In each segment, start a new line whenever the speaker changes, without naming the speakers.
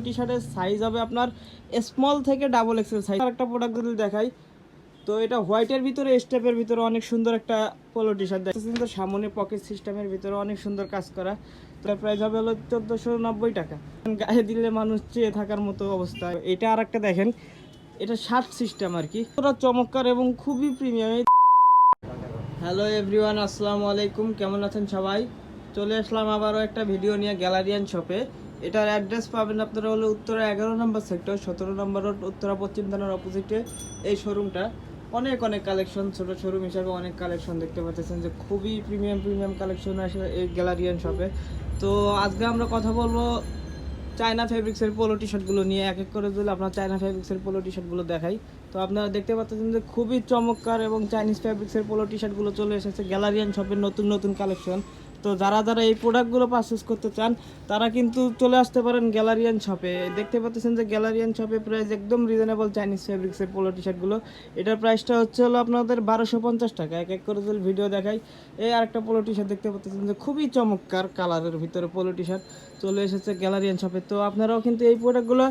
টি শার্টের সাইজ হবে আপনার স্মল থেকে ডাবল এক্সেল সাইজ। একটা প্রোডাক্ট যদি দেখাই তো এটা হোয়াইটের ভিতরে স্টেপের ভিতরে অনেক সুন্দর একটা পোলো টি শার্ট দেখতেছেন, তো সামনে পকেট সিস্টেমের ভিতরে অনেক সুন্দর কাজ করা। তো প্রাইস হবে হলো 1490 টাকা। গায়ে দিলে মানুষ চেয়ে থাকার মতো অবস্থা। এটা আর একটা দেখেন, এটা শার্ট সিস্টেম আর কি, পুরো চমৎকার এবং খুবই প্রিমিয়াম। হ্যালো এভরিওয়ান, আসসালামু আলাইকুম, কেমন আছেন সবাই? চলে আসলাম আবারও একটা ভিডিও নিয়ে গ্যালারিয়ান শপে। এটার অ্যাড্রেস পাবেন আপনারা হলো উত্তরা 11 নম্বর সেক্টর, 17 নম্বর রোড, উত্তরা পশ্চিম থানার অপোজিটে এই শোরুমটা। অনেক কালেকশন, ছোট শোরুম হিসাবে অনেক কালেকশন দেখতে পাচ্ছেন যে খুবই প্রিমিয়াম কালেকশন আসে এই গ্যালারিয়ান শপে। তো আজকে আমরা কথা বলবো চায়না ফেব্রিক্সের পোলো টি শার্টগুলো নিয়ে। এক এক করে যদি আপনার চায়না ফেব্রিক্সের পোলো টি শার্টগুলো দেখাই তো আপনারা দেখতে পাচ্ছেন যে খুবই চমৎকার এবং চাইনিজ ফেব্রিক্সের পোলো টি শার্টগুলো চলে এসেছে গ্যালারিয়ান শপের নতুন কালেকশন। তো যারা এই প্রোডাক্টগুলো পারচেস করতে চান তারা কিন্তু চলে আসতে পারেন গ্যালারিয়ান শপে। দেখতে পাচ্ছেন যে গ্যালারিয়ান শপে প্রাইস একদম রিজনেবল চাইনিজ ফেব্রিক্সের পোলো টি শার্টগুলো। এটার প্রাইসটা হচ্ছে হলো আপনাদের 1250 টাকা। এক এক করে যদি ভিডিও দেখাই, এই আরেকটা পোলো টি শার্ট দেখতে পাচ্ছেন যে খুবই চমৎকার কালারের ভিতরে পোলো টি শার্ট চলে এসেছে গ্যালারিয়ান শপে। তো আপনারাও কিন্তু এই প্রোডাক্টগুলো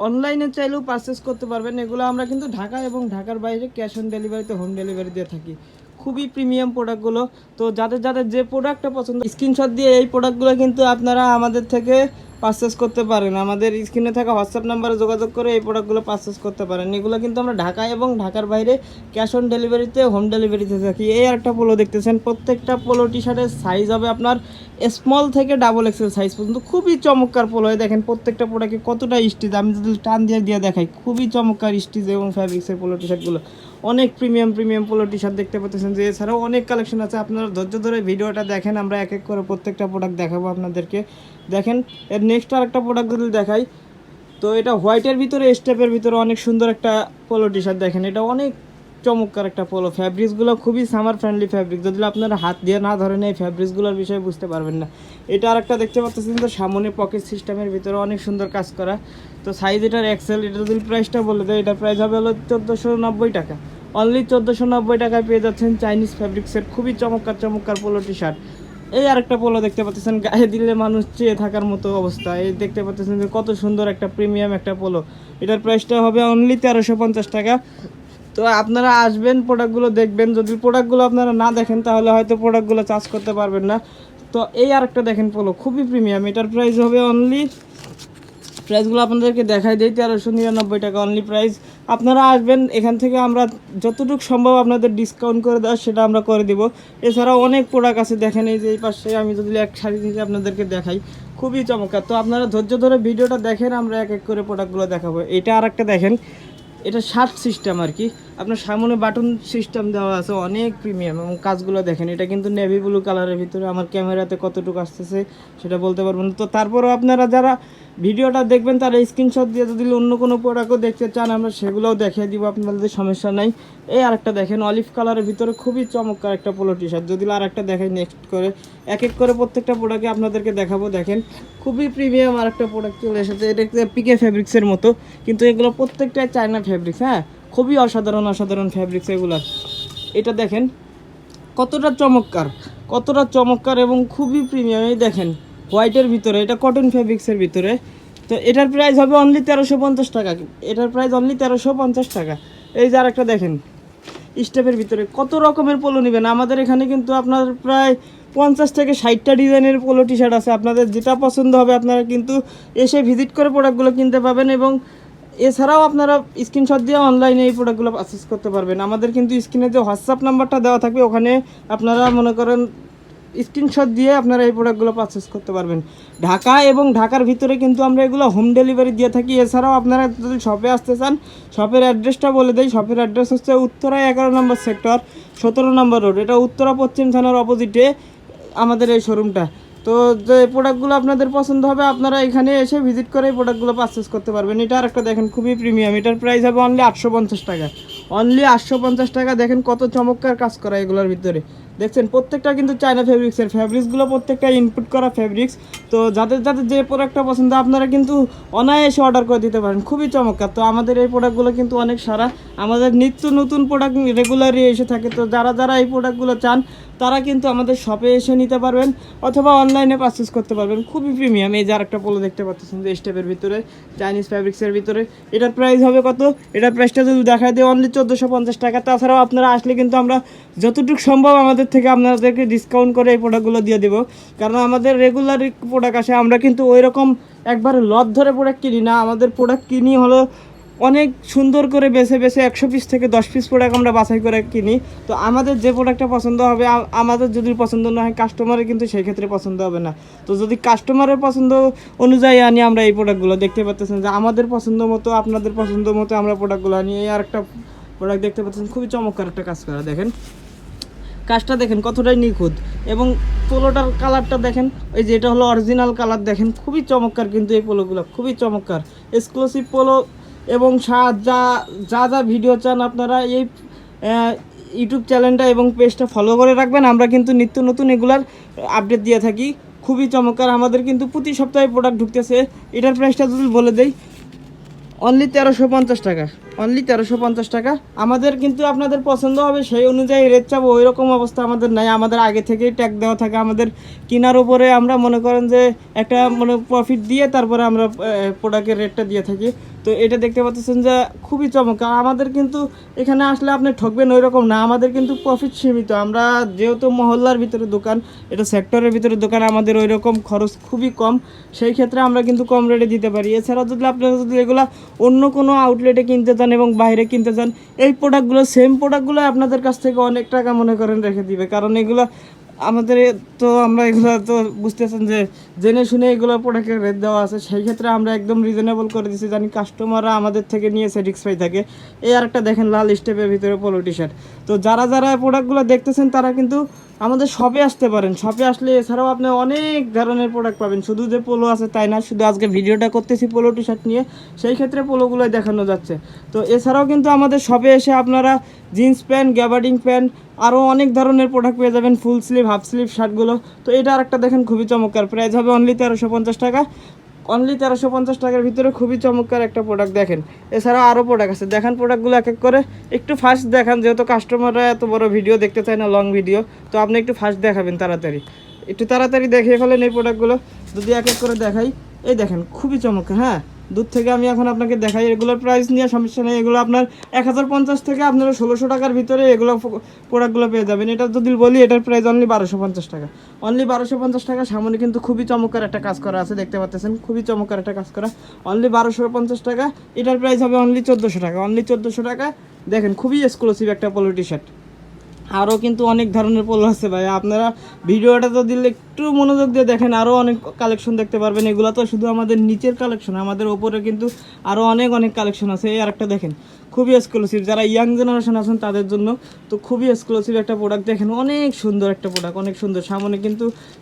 অনলাইনে চাইলেও পারচেস করতে পারবেন। এগুলো আমরা কিন্তু ঢাকা এবং ঢাকার বাইরে ক্যাশ অন ডেলিভারিতে হোম ডেলিভারি দিয়ে থাকি। খুবই প্রিমিয়াম প্রোডাক্টগুলো। তো যাদের যে প্রোডাক্টটা পছন্দ, স্ক্রিনশট দিয়ে এই প্রোডাক্টগুলো কিন্তু আপনারা আমাদের থেকে পারচেস করতে পারেন। আমাদের স্ক্রিনে থাকা হোয়াটসঅ্যাপ নাম্বারে যোগাযোগ করে এই প্রোডাক্টগুলো পারচেস করতে পারেন। এগুলো কিন্তু আমরা ঢাকা এবং ঢাকার বাইরে ক্যাশ অন ডেলিভারিতে হোম ডেলিভারিতে থাকি। এই একটা পোলো দেখতেছেন, প্রত্যেকটা পোলো টি শার্টের সাইজ হবে আপনার স্মল থেকে ডাবল এক্সেল সাইজ পর্যন্ত। খুবই চমৎকার পোলো। দেখেন প্রত্যেকটা প্রোডাক্টে কতটা স্টিচ, আমি যদি টান দিয়ে দেখাই, খুবই চমৎকার স্টিচ এবং ফ্যাব্রিক্সের পোলো টি শার্টগুলো। অনেক প্রিমিয়াম পোলো টি শার্ট দেখতে পাচ্ছেন যে এছাড়াও অনেক কালেকশন আছে। আপনারা ধৈর্য ধরে ভিডিওটা দেখেন, আমরা এক এক করে প্রত্যেকটা প্রোডাক্ট দেখাবো আপনাদেরকে। দেখেন এর নেক্সট আর একটা প্রোডাক্ট যদি দেখাই তো এটা হোয়াইটের ভিতরে স্টেপের ভিতরে অনেক সুন্দর একটা পোলো টি শার্ট। দেখেন এটা অনেক চমৎকার একটা পোলো। ফ্যাব্রিক্সগুলো খুবই সামার ফ্রেন্ডলি ফ্যাব্রিক, যদি আপনারা হাত দিয়ে না ধরেন এই ফ্যাব্রিক্সগুলোর বিষয়ে বুঝতে পারবেন না। এটা আর একটা দেখতে পাচ্ছেন তো সামনে পকেট সিস্টেমের ভিতরে অনেক সুন্দর কাজ করা। তো সাইজ এটার এক্সেল। এটা যদি প্রাইসটা বলে দেয়, এটার প্রাইস হবে হলো 1490 টাকা। অনলি 1490 টাকায় পেয়ে যাচ্ছেন চাইনিজ ফ্যাব্রিক্সের খুবই চমৎকার পোলো টি শার্ট। এই আরেকটা পোলো দেখতে পাচ্ছেন, গায়ে দিলে মানুষ চেয়ে থাকার মতো অবস্থা। এই দেখতে পাচ্ছেন যে কত সুন্দর একটা প্রিমিয়াম একটা পোলো। এটার প্রাইসটা হবে অনলি 1350 টাকা। তো আপনারা আসবেন, প্রোডাক্টগুলো দেখবেন। যদি প্রোডাক্টগুলো আপনারা না দেখেন তাহলে হয়তো প্রোডাক্টগুলো চার্জ করতে পারবেন না। তো এই আরেকটা দেখেন পোলো, খুবই প্রিমিয়াম। এটার প্রাইস হবে অনলি, প্রাইসগুলো আপনাদেরকে দেখাই দিই, 1399 টাকা অনলি প্রাইস। আপনারা আসবেন, এখান থেকে আমরা যতটুকু সম্ভব আপনাদের ডিসকাউন্ট করে দেওয়া সেটা আমরা করে দিব। এছাড়াও অনেক প্রোডাক্ট আছে, দেখেন এই যে এই পাশে আমি যদি এক শাড়ি থেকে আপনাদেরকে দেখাই, খুবই চমৎকার। তো আপনারা ধৈর্য ধরে ভিডিওটা দেখেন, আমরা এক এক করে প্রোডাক্টগুলো দেখাবো। এটা আর একটা দেখেন, এটা শার্ট সিস্টেম আর কি, আপনার সামনে বাটন সিস্টেম দেওয়া আছে, অনেক প্রিমিয়াম এবং কাজগুলো দেখেন। এটা কিন্তু নেভি ব্লু কালারের ভিতরে, আমার ক্যামেরাতে কতটুকু আসতেছে সেটা বলতে পারবো না। তো তারপরেও আপনারা যারা ভিডিওটা দেখবেন তারা স্ক্রিনশট দিয়ে যদি অন্য কোনো প্রোডাক্টও দেখতে চান আমরা সেগুলোও দেখিয়ে দিব, আপনাদের সমস্যা নাই। এই আরেকটা দেখেন অলিভ কালারের ভিতরে খুবই চমৎকার একটা পোলো টি শার্ট। যদি আর একটা দেখাই নেক্সট করে, এক এক করে প্রত্যেকটা প্রোডাক্টে আপনাদেরকে দেখাবো। দেখেন খুবই প্রিমিয়াম আরেকটা প্রোডাক্ট চলে এসেছে। এটা পিকে ফেব্রিক্সের মতো, কিন্তু এগুলো প্রত্যেকটাই চায়না ফেব্রিক্স। হ্যাঁ, খুবই অসাধারণ ফেব্রিক্স এগুলার। এটা দেখেন কতটা চমৎকার এবং খুবই প্রিমিয়াম। এই দেখেন হোয়াইটের ভিতরে, এটা কটন ফেব্রিক্সের ভিতরে। তো এটার প্রাইস হবে অনলি 1350 টাকা। এটার প্রাইস অনলি 1350 টাকা। এই যে আরেকটা দেখেন স্টেপের ভিতরে, কত রকমের পোলো নেবেন আমাদের এখানে কিন্তু আপনার প্রায় 50 থেকে 60টা ডিজাইনের পোলো টি শার্ট আছে। আপনাদের যেটা পছন্দ হবে আপনারা কিন্তু এসে ভিজিট করে প্রোডাক্টগুলো কিনতে পাবেন। এবং এছাড়াও আপনারা স্ক্রিনশট দিয়ে অনলাইনে এই প্রোডাক্টগুলো পারচেস করতে পারবেন। আমাদের কিন্তু স্ক্রিনে যে হোয়াটসঅ্যাপ নাম্বারটা দেওয়া থাকবে ওখানে আপনারা মনে করেন স্ক্রিনশট দিয়ে আপনারা এই প্রোডাক্টগুলো পারচেস করতে পারবেন। ঢাকা এবং ঢাকার ভিতরে কিন্তু আমরা এগুলো হোম ডেলিভারি দিয়ে থাকি। এছাড়াও আপনারা যদি শপে আসতে চান, শপের অ্যাড্রেসটা বলে দেই। শপের অ্যাড্রেস হচ্ছে উত্তরা 11 নম্বর সেক্টর, 17 নম্বর রোড, এটা উত্তরা পশ্চিম থানার অপোজিটে আমাদের এই শোরুমটা। তো যে প্রোডাক্টগুলো আপনাদের পছন্দ হবে আপনারা এখানে এসে ভিজিট করে এই প্রোডাক্টগুলো পারচেস করতে পারবেন। এটা আরেকটা দেখেন খুবই প্রিমিয়াম। এটার প্রাইস হবে অনলি 850 টাকা। অনলি 850 টাকা। দেখেন কত চমৎকার কাজ করা এগুলোর ভিতরে। দেখছেন প্রত্যেকটা কিন্তু চায়না ফেব্রিক্সের, ফেব্রিক্সগুলো প্রত্যেকটা ইনপুট করা ফেব্রিক্স। তো যাদের যাদের যে প্রোডাক্টটা পছন্দ আপনারা কিন্তু অনায়াসে অর্ডার করে দিতে পারেন, খুবই চমৎকার। তো আমাদের এই প্রোডাক্টগুলো কিন্তু অনেক সারা, আমাদের নিত্য নতুন প্রোডাক্ট রেগুলারই এসে থাকে। তো যারা যারা এই প্রোডাক্টগুলো চান তারা কিন্তু আমাদের শপে এসে নিতে পারবেন অথবা অনলাইনে পারচেস করতে পারবেন, খুবই প্রিমিয়াম। এই যে আরেকটা পোলো দেখতে পাচ্ছেন যে স্টেপের ভিতরে চাইনিজ ফ্যাব্রিক্সের ভিতরে, এটার প্রাইস হবে কত? এটার প্রাইসটা যদি দেখায় দিই অনলি 1450 টাকা। তাছাড়াও আপনারা আসলে কিন্তু আমরা যতটুকু সম্ভব আমাদের থেকে আপনাদেরকে ডিসকাউন্ট করে এই প্রোডাক্টগুলো দিয়ে দেবো, কারণ আমাদের রেগুলার প্রোডাক্ট আসে, আমরা কিন্তু ওই রকম একবারে লট ধরে প্রোডাক্ট কিনি না। আমাদের প্রোডাক্ট কিনি হলো অনেক সুন্দর করে বেছে বেছে 100 পিস থেকে 10 পিস প্রোডাক্ট আমরা বাছাই করে কিনি। তো আমাদের যে প্রোডাক্টটা পছন্দ হবে, আমাদের যদি পছন্দ না হয় কাস্টমারের কিন্তু সেই ক্ষেত্রে পছন্দ হবে না। তো যদি কাস্টমারের পছন্দ অনুযায়ী আনি আমরা এই প্রোডাক্টগুলো, দেখতে পাচ্ছেন যে আমাদের পছন্দ মতো আপনাদের পছন্দ মতো আমরা প্রোডাক্টগুলো আনি। এই আর একটা প্রোডাক্ট দেখতে পাচ্ছেন, খুবই চমৎকার একটা কাজ করা, দেখেন কাজটা দেখেন কতটাই নিখুঁত, এবং পোলোটার কালারটা দেখেন, এই যে এটা হলো অরিজিনাল কালার, দেখেন খুবই চমৎকার। কিন্তু এই পোলোগুলো খুবই চমৎকার, এক্সক্লুসিভ পোলো। এবং যা যা যা ভিডিও চান আপনারা এই ইউটিউব চ্যানেলটা এবং পেজটা ফলো করে রাখবেন, আমরা কিন্তু নিত্য নতুন এগুলার আপডেট দিয়ে থাকি, খুবই চমৎকার। আমাদের কিন্তু প্রতি সপ্তাহে প্রোডাক্ট ঢুকতেছে। এটার প্রাইসটা যদি বলে দেই অনলি 1350 টাকা, অনলি 1350 টাকা। আমাদের কিন্তু আপনাদের পছন্দ হবে সেই অনুযায়ী রেট চাবো, ওই রকম অবস্থা আমাদের নাই। আমাদের আগে থেকেই ট্যাগ দেওয়া থাকে, আমাদের কেনার উপরে আমরা মনে করেন যে একটা প্রফিট দিয়ে তারপরে আমরা প্রোডাক্টের রেটটা দিয়ে থাকি। তো এটা দেখতে পাচ্ছেন যে খুবই চমৎকার। আমাদের কিন্তু এখানে আসলে আপনি ঠকবেন ওই রকম না, আমাদের কিন্তু প্রফিট সীমিত। আমরা যেহেতু মহল্লার ভিতরে দোকান, এটা সেক্টরের ভিতরে দোকান, আমাদের ওই রকম খরচ খুবই কম, সেই ক্ষেত্রে আমরা কিন্তু কম রেটে দিতে পারি। এছাড়াও যদি আপনারা যদি এগুলো অন্য কোনো আউটলেটে কিনতে চান এবং বাইরে কিনতে চান, এই প্রোডাক্টগুলো সেম প্রোডাক্টগুলো আপনাদের কাছ থেকে অনেক টাকা মনে করেন রেখে দিবে, কারণ এগুলো আমাদের তো আমরা এগুলো তো বুঝতেছেন যে জেনে শুনে এগুলো প্রোডাক্টের রেট দেওয়া আছে, সেই ক্ষেত্রে আমরা একদম রিজনেবল করে দিচ্ছি, জানি কাস্টমাররা আমাদের থেকে নিয়ে স্যাটিসফাই থাকে। এই আরেকটা দেখেন লাল স্টেপের ভিতরে পোলো টি শার্ট। তো যারা যারা প্রোডাক্টগুলো দেখতেছেন তারা কিন্তু আমাদের শপে আসতে পারেন, শপে আসলে এছাড়াও আপনি অনেক ধরনের প্রোডাক্ট পাবেন, শুধু যে পোলো আছে তাই না, শুধু আজকে ভিডিওটা করতেছি পোলো টি শার্ট নিয়ে, সেই ক্ষেত্রে পোলোগুলোই দেখানো যাচ্ছে। তো এছাড়াও কিন্তু আমাদের শপে এসে আপনারা জিন্স প্যান্ট, গ্যাবার্ডিং প্যান্ট, আরও অনেক ধরনের প্রোডাক্ট পেয়ে যাবেন, ফুল স্লিভ হাফ স্লিভ শার্টগুলো। তো এটা আরেকটা দেখেন খুবই চমৎকার, প্রাইস হবে অনলি 1350 টাকা, অনলি 1350 টাকার ভিতরে খুবই চমৎকার একটা প্রোডাক্ট। দেখেন এছাড়াও আরও প্রোডাক্ট আছে, দেখেন প্রোডাক্টগুলো এক এক করে একটু ফার্স্ট দেখান, যেহেতু কাস্টমাররা এত বড় ভিডিও দেখতে চায় না, লং ভিডিও, তো আপনি একটু ফার্স্ট দেখাবেন, তাড়াতাড়ি একটু তাড়াতাড়ি দেখিয়ে ফেলেন এই প্রোডাক্টগুলো। যদি এক এক করে দেখাই, এই দেখেন খুবই চমৎকার। হ্যাঁ, দূর থেকে আমি এখন আপনাকে দেখাই, এগুলোর প্রাইস নিয়ে সমস্যা নেই, এগুলো আপনার 1050 থেকে আপনারা 1600 টাকার ভিতরে এগুলো প্রোডাক্টগুলো পেয়ে যাবেন। এটা যদি বলি এটার প্রাইস অনলি 1250 টাকা, অনলি 1250 টাকা। সামনে কিন্তু খুবই চমৎকার একটা কাজ করা আছে, দেখতে পাচ্ছেন খুবই চমৎকার একটা কাজ করা, অনলি 1250 টাকা। এটার প্রাইস হবে অনলি 1400 টাকা, অনলি 1400 টাকা। দেখেন খুবই এক্সক্লুসিভ একটা পোলো টি শার্ট। আরও কিন্তু অনেক ধরনের পোলো আছে ভাই, আপনারা ভিডিওটা তো দিলে একটু মনোযোগ দিয়ে দেখেন, আরও অনেক কালেকশন দেখতে পারবেন। এগুলো তো শুধু আমাদের নিচের কালেকশন, আমাদের ওপরে কিন্তু আরও অনেক অনেক কালেকশন আছে। এই আরেকটা দেখেন খুবই এক্সক্লুসিভ, যারা ইয়াং জেনারেশন আছেন তাদের জন্য তো খুবই এক্সক্লুসিভ একটা প্রোডাক্ট। দেখেন অনেক সুন্দর একটা প্রোডাক্ট, অনেক সুন্দর।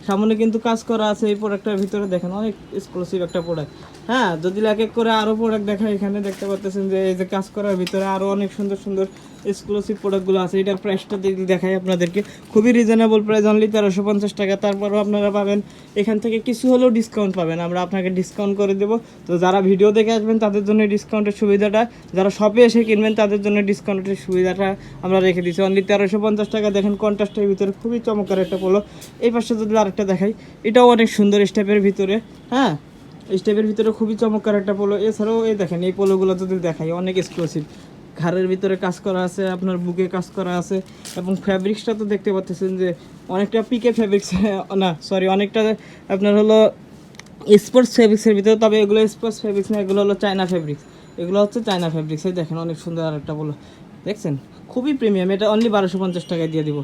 সামনে কিন্তু কাজ করা আছে এই প্রোডাক্টটার ভিতরে, দেখেন অনেক এক্সক্লুসিভ একটা প্রোডাক্ট। হ্যাঁ, যদি এক এক করে আরও প্রোডাক্ট দেখায়, এখানে দেখতে পাচ্ছেন যে এই যে কাজ করার ভিতরে আরও অনেক সুন্দর সুন্দর এক্সক্লুসিভ প্রোডাক্টগুলো আছে। এটার প্রাইসটা দেখাই আপনাদেরকে, খুবই রিজনেবল প্রাইস, অনলি 1350 টাকা। তারপরেও আপনারা পাবেন এখান থেকে কিছু হলেও ডিসকাউন্ট পাবেন, আমরা আপনাকে ডিসকাউন্ট করে দেবো। তো যারা ভিডিও দেখে আসবেন তাদের জন্য ডিসকাউন্টের সুবিধাটা, যারা শপে এসে কিনবেন তাদের জন্য ডিসকাউন্টের সুবিধাটা আমরা রেখে দিচ্ছি, অনলি 1350 টাকা। দেখেন কন্ট্রাস্টের ভিতরে খুবই চমৎকার একটা পোলো। এই পাশে যদি আরেকটা দেখাই, এটাও অনেক সুন্দর স্টেপের ভিতরে। হ্যাঁ, স্টেপের ভিতরে খুবই চমৎকার একটা পোলো। এছাড়াও এই দেখেন এই পোলোগুলো যদি দেখাই, অনেক এক্সক্লুসিভ, ঘাড়ের ভিতরে কাজ করা আছে, আপনার বুকে কাজ করা আছে, এবং ফ্যাব্রিক্সটা তো দেখতে পাচ্ছেন যে অনেকটা পিকে ফ্যাব্রিক্স, না সরি, অনেকটা আপনার হলো স্পোর্টস ফ্যাব্রিক্সের ভিতরে, তবে এগুলো স্পোর্টস ফ্যাব্রিক্স না, এগুলো হলো চায়না ফ্যাব্রিক্স, এগুলো হচ্ছে চায়না ফ্যাব্রিক্স। এই দেখেন অনেক সুন্দর আর একটা বলো, দেখছেন খুবই প্রিমিয়াম। এটা অনলি 1250 টাকায় দিয়ে দিব,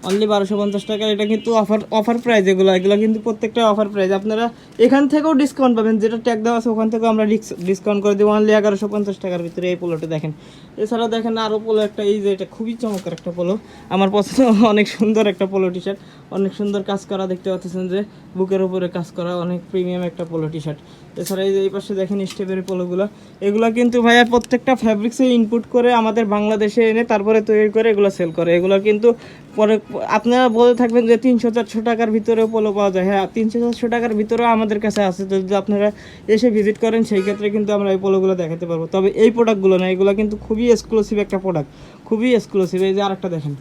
অনলি 1250 টাকা। এটা কিন্তু অফার প্রাইস, এগুলো কিন্তু প্রত্যেকটা অফার প্রাইস। আপনারা এখান থেকেও ডিসকাউন্ট পাবেন, যেটা ট্যাগ দেওয়া আছে ওখান থেকেও আমরা ডিসকাউন্ট করে দেবো, অনলি 1150 টাকার ভিতরে এই পোলোটা দেখেন। এছাড়াও দেখেন আরও পোলো একটা, এই যে এটা খুবই চমৎকার একটা পোলো, আমার পছন্দ, অনেক সুন্দর একটা পোলো টি শার্ট, অনেক সুন্দর কাজ করা, দেখতে পাচ্ছেন যে বুকের উপরে কাজ করা, অনেক প্রিমিয়াম একটা পোলো টি শার্ট। এছাড়া এই যে এই পাশে দেখেন স্টেপের পোলোগুলো, এগুলো কিন্তু ভাইয়া প্রত্যেকটা ফ্যাব্রিক্সে ইনপুট করে আমাদের বাংলাদেশে এনে তারপরে তৈরি করে এগুলো সেল করে। এগুলো কিন্তু পরে আপনারা বলে থাকবেন যে 300-400 টাকার ভিতরেও পোলো পাওয়া যায়। হ্যাঁ, 300-400 টাকার ভিতরেও আমাদের কাছে আছে। তো যদি আপনারা এসে ভিজিট করেন সেই ক্ষেত্রে কিন্তু আমরা এই পোলোগুলো দেখাতে পারবো। তবে এই প্রোডাক্টগুলো না, এগুলো কিন্তু খুবই এক্সক্লুসিভ একটা প্রোডাক্ট, খুবই এক্সক্লুসিভ। এই যে আরেকটা দেখেন,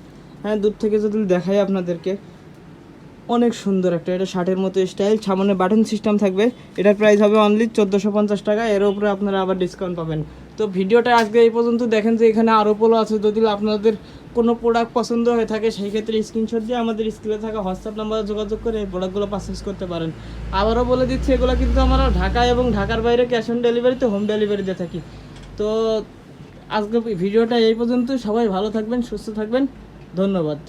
হ্যাঁ দূর থেকে যদি দেখাই আপনাদেরকে, অনেক সুন্দর একটা, এটা শার্টের মতো স্টাইল, সামনে বাটন সিস্টেম থাকবে। এটার প্রাইস হবে অনলি 1450 টাকা, এর উপরে আপনারা আবার ডিসকাউন্ট পাবেন। তো ভিডিওটা আজকে এই পর্যন্ত দেখেন যে এখানে আরও পোলো আছে। যদি আপনাদের কোনো প্রোডাক্ট পছন্দ হয়ে থাকে সেই ক্ষেত্রে স্ক্রিনশট দিয়ে আমাদের স্ক্রিনে থাকা হোয়াটসঅ্যাপ নাম্বারে যোগাযোগ করে এই প্রোডাক্টগুলো পারচেস করতে পারেন। আবারও বলে দিচ্ছি, এগুলো কিন্তু আমরা ঢাকা এবং ঢাকার বাইরে ক্যাশ অন ডেলিভারিতে হোম ডেলিভারি দিয়ে থাকি। তো আজকে ভিডিওটা এই পর্যন্ত, সবাই ভালো থাকবেন, সুস্থ থাকবেন, ধন্যবাদ।